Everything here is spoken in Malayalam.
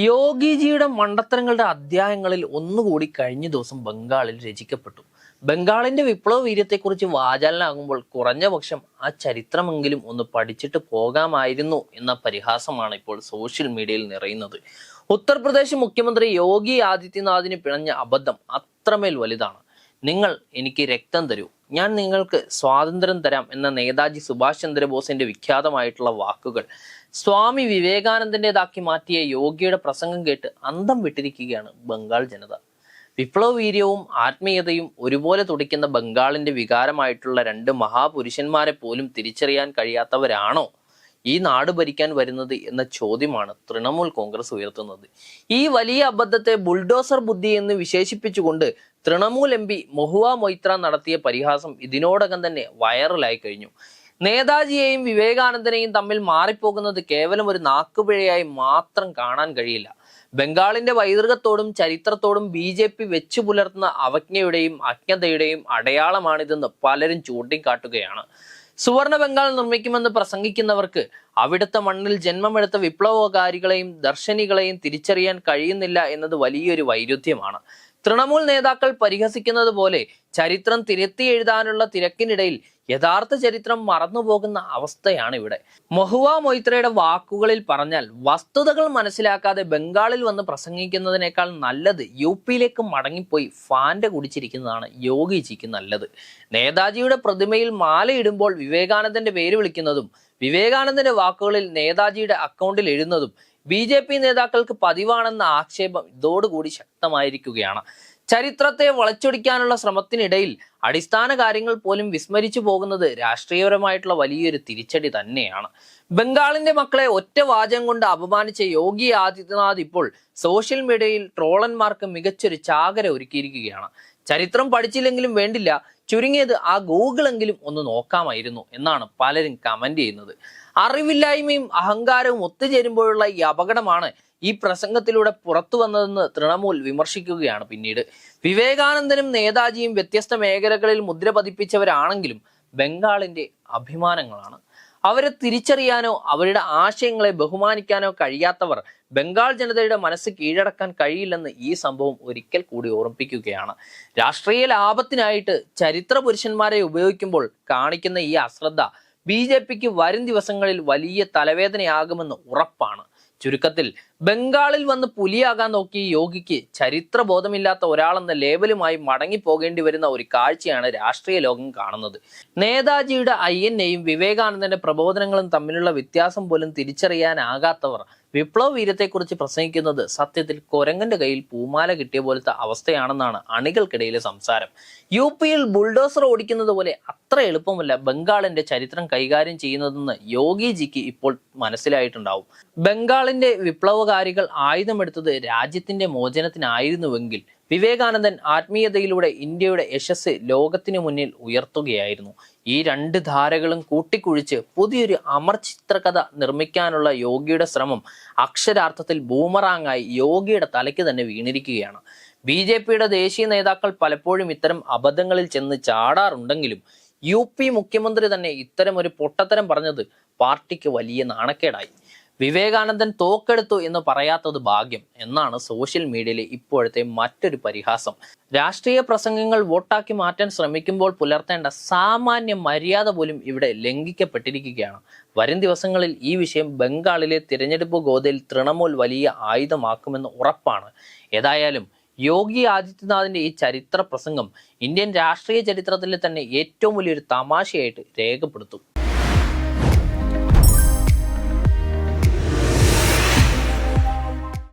യോഗിജിയുടെ മണ്ടത്തരങ്ങളുടെ അധ്യായങ്ങളിൽ ഒന്നുകൂടി കഴിഞ്ഞ ദിവസം ബംഗാളിൽ രചിക്കപ്പെട്ടു. ബംഗാളിന്റെ വിപ്ലവ വീര്യത്തെക്കുറിച്ച് വാചാലനാകുമ്പോൾ കുറഞ്ഞ പക്ഷം ആ ചരിത്രമെങ്കിലും ഒന്ന് പഠിച്ചിട്ട് പോകാമായിരുന്നു എന്ന പരിഹാസമാണ് ഇപ്പോൾ സോഷ്യൽ മീഡിയയിൽ നിറയുന്നത്. ഉത്തർപ്രദേശ് മുഖ്യമന്ത്രി യോഗി ആദിത്യനാഥിന് പിണഞ്ഞ അബദ്ധം അത്രമേൽ വലുതാണ്. നിങ്ങൾ എനിക്ക് രക്തം തരൂ, ഞാൻ നിങ്ങൾക്ക് സ്വാതന്ത്ര്യം തരാം എന്ന നേതാജി സുഭാഷ് ചന്ദ്രബോസിന്റെ വിഖ്യാതമായിട്ടുള്ള വാക്കുകൾ സ്വാമി വിവേകാനന്ദന്റേതാക്കി മാറ്റിയ യോഗിയുടെ പ്രസംഗം കേട്ട് അന്തം വിട്ടിരിക്കുകയാണ് ബംഗാൾ ജനത. വിപ്ലവ വീര്യവും ആത്മീയതയും ഒരുപോലെ തുടിക്കുന്ന ബംഗാളിന്റെ വികാരമായിട്ടുള്ള രണ്ട് മഹാപുരുഷന്മാരെ പോലും തിരിച്ചറിയാൻ കഴിയാത്തവരാണോ ഈ നാട് ഭരിക്കാൻ വരുന്നത് എന്ന ചോദ്യമാണ് തൃണമൂൽ കോൺഗ്രസ് ഉയർത്തുന്നത്. ഈ വലിയ അബദ്ധത്തെ ബുൾഡോസർ ബുദ്ധി എന്ന് വിശേഷിപ്പിച്ചുകൊണ്ട് തൃണമൂൽ എം പി മഹുവ മൊയ്ത്ര നടത്തിയ പരിഹാസം ഇതിനോടകം തന്നെ വൈറലായി കഴിഞ്ഞു. നേതാജിയെയും വിവേകാനന്ദനെയും തമ്മിൽ മാറിപ്പോകുന്നത് കേവലം ഒരു നാക്കുപിഴയായി മാത്രം കാണാൻ കഴിയില്ല. ബംഗാളിന്റെ പൈതൃകത്തോടും ചരിത്രത്തോടും BJP വെച്ചു പുലർത്തുന്ന അവജ്ഞയുടെയും അജ്ഞതയുടെയും അടയാളമാണിതെന്ന് പലരും ചൂണ്ടിക്കാട്ടുകയാണ്. സുവർണ ബംഗാൾ നിർമ്മിക്കുമെന്ന് പ്രസംഗിക്കുന്നവർക്ക് അവിടുത്തെ മണ്ണിൽ ജന്മമെടുത്ത വിപ്ലവകാരികളെയും ദർശനികളെയും തിരിച്ചറിയാൻ കഴിയുന്നില്ല എന്നത് വലിയൊരു വൈരുദ്ധ്യമാണ്. തൃണമൂൽ നേതാക്കൾ പരിഹസിക്കുന്നത് പോലെ ചരിത്രം തിരുത്തി എഴുതാനുള്ള തിരക്കിനിടയിൽ യഥാർത്ഥ ചരിത്രം മറന്നുപോകുന്ന അവസ്ഥയാണ് ഇവിടെ. മഹുവ മൊയ്ത്രയുടെ വാക്കുകളിൽ പറഞ്ഞാൽ, വസ്തുതകൾ മനസ്സിലാക്കാതെ ബംഗാളിൽ വന്ന് പ്രസംഗിക്കുന്നതിനേക്കാൾ നല്ലത് UPയിലേക്ക് മടങ്ങിപ്പോയി ഫാൻഡ കുടിച്ചിരിക്കുന്നതാണ് യോഗിജിക്ക് നല്ലത്. നേതാജിയുടെ പ്രതിമയിൽ മാലയിടുമ്പോൾ വിവേകാനന്ദന്റെ പേര് വിളിക്കുന്നതും വിവേകാനന്ദന്റെ വാക്കുകളിൽ നേതാജിയുടെ അക്കൗണ്ടിൽ എഴുതുന്നതും BJP നേതാക്കൾക്ക് പതിവാണെന്ന ആക്ഷേപം ഇതോടുകൂടി ശക്തമായിരിക്കുകയാണ്. ചരിത്രത്തെ വളച്ചൊടിക്കാനുള്ള ശ്രമത്തിനിടയിൽ അടിസ്ഥാന കാര്യങ്ങൾ പോലും വിസ്മരിച്ചു പോകുന്നത് രാഷ്ട്രീയപരമായിട്ടുള്ള വലിയൊരു തിരിച്ചടി തന്നെയാണ്. ബംഗാളിന്റെ മക്കളെ ഒറ്റ വാചകം കൊണ്ട് അപമാനിച്ച യോഗി ആദിത്യനാഥ് ഇപ്പോൾ സോഷ്യൽ മീഡിയയിൽ ട്രോളന്മാർക്ക് മികച്ചൊരു ചാകര ഒരുക്കിയിരിക്കുകയാണ്. ചരിത്രം പഠിച്ചില്ലെങ്കിലും വേണ്ടില്ല, ചുരുങ്ങിയത് ആ ഗൂഗിളെങ്കിലും ഒന്ന് നോക്കാമായിരുന്നു എന്നാണ് പലരും കമന്റ് ചെയ്യുന്നത്. അറിവില്ലായ്മയും അഹങ്കാരവും ഒത്തുചേരുമ്പോഴുള്ള ഈ അപകടമാണ് ഈ പ്രസംഗത്തിലൂടെ പുറത്തു വന്നതെന്ന് തൃണമൂൽ വിമർശിക്കുകയാണ്. പിന്നീട് വിവേകാനന്ദനും നേതാജിയും വ്യത്യസ്ത മേഖലകളിൽ മുദ്ര പതിപ്പിച്ചവരാണെങ്കിലും ബംഗാളിന്റെ അഭിമാനങ്ങളാണ്. അവരെ തിരിച്ചറിയാനോ അവരുടെ ആശയങ്ങളെ ബഹുമാനിക്കാനോ കഴിയാത്തവർ ബംഗാൾ ജനതയുടെ മനസ്സ് കീഴടക്കാൻ കഴിയില്ലെന്ന് ഈ സംഭവം ഒരിക്കൽ കൂടി ഓർമ്മിപ്പിക്കുകയാണ്. രാഷ്ട്രീയ ലാഭത്തിനായിട്ട് ചരിത്ര പുരുഷന്മാരെ ഉപയോഗിക്കുമ്പോൾ കാണിക്കുന്ന ഈ അശ്രദ്ധ BJPക്ക് വരും ദിവസങ്ങളിൽ വലിയ തലവേദനയാകുമെന്ന് ഉറപ്പാണ്. ചുരുക്കത്തിൽ ബംഗാളിൽ വന്ന് പുലിയാകാൻ നോക്കിയ യോഗിക്ക് ചരിത്രബോധമില്ലാത്ത ഒരാളെന്ന ലേബലുമായി മടങ്ങിപ്പോകേണ്ടി വരുന്ന ഒരു കാഴ്ചയാണ് രാഷ്ട്രീയ ലോകം കാണുന്നത്. നേതാജിയുടെ INAയും വിവേകാനന്ദന്റെ പ്രബോധനങ്ങളും തമ്മിലുള്ള വ്യത്യാസം പോലും തിരിച്ചറിയാനാകാത്തവർ വിപ്ലവ വീര്യത്തെക്കുറിച്ച് പ്രസംഗിക്കുന്നത് സത്യത്തിൽ കൊരങ്ങന്റെ കയ്യിൽ പൂമാല കിട്ടിയ പോലത്തെ അവസ്ഥയാണെന്നാണ് അണികൾക്കിടയിലെ സംസാരം. UPയിൽ ബുൾഡോസർ ഓടിക്കുന്നത് പോലെ അത്ര എളുപ്പമല്ല ബംഗാളിന്റെ ചരിത്രം കൈകാര്യം ചെയ്യുന്നതെന്ന് യോഗിജിക്ക് ഇപ്പോൾ മനസ്സിലായിട്ടുണ്ടാവും. ബംഗാളിന്റെ വിപ്ലവകാരികൾ ആയുധമെടുത്തത് രാജ്യത്തിന്റെ മോചനത്തിനായിരുന്നുവെങ്കിൽ വിവേകാനന്ദൻ ആത്മീയതയിലൂടെ ഇന്ത്യയുടെ യശസ് ലോകത്തിനു മുന്നിൽ ഉയർത്തുകയായിരുന്നു. ഈ രണ്ട് ധാരകളും കൂട്ടിക്കുഴിച്ച് പുതിയൊരു അമർ ചിത്രകഥ നിർമ്മിക്കാനുള്ള യോഗിയുടെ ശ്രമം അക്ഷരാർത്ഥത്തിൽ ബൂമറാങ്ങായി യോഗിയുടെ തലയ്ക്ക് തന്നെ വീണിരിക്കുകയാണ്. BJPയുടെ ദേശീയ നേതാക്കൾ പലപ്പോഴും ഇത്തരം അബദ്ധങ്ങളിൽ ചെന്ന് ചാടാറുണ്ടെങ്കിലും UP മുഖ്യമന്ത്രി തന്നെ ഇത്തരം ഒരു പൊട്ടത്തരം പറഞ്ഞത് പാർട്ടിക്ക് വലിയ നാണക്കേടായി. വിവേകാനന്ദൻ തോക്കെടുത്തു എന്ന് പറയാത്തത് ഭാഗ്യം എന്നാണ് സോഷ്യൽ മീഡിയയിലെ ഇപ്പോഴത്തെ മറ്റൊരു പരിഹാസം. രാഷ്ട്രീയ പ്രസംഗങ്ങൾ വോട്ടാക്കി മാറ്റാൻ ശ്രമിക്കുമ്പോൾ പുലർത്തേണ്ട സാമാന്യ മര്യാദ പോലും ഇവിടെ ലംഘിക്കപ്പെട്ടിരിക്കുകയാണ്. വരും ദിവസങ്ങളിൽ ഈ വിഷയം ബംഗാളിലെ തിരഞ്ഞെടുപ്പ് ഗോതയിൽ തൃണമൂൽ വലിയ ആയുധമാക്കുമെന്ന് ഉറപ്പാണ്. ഏതായാലും യോഗി ആദിത്യനാഥിന്റെ ഈ ചരിത്ര പ്രസംഗം ഇന്ത്യൻ രാഷ്ട്രീയ ചരിത്രത്തിലെ തന്നെ ഏറ്റവും വലിയൊരു തമാശയായിട്ട് രേഖപ്പെടുത്തും.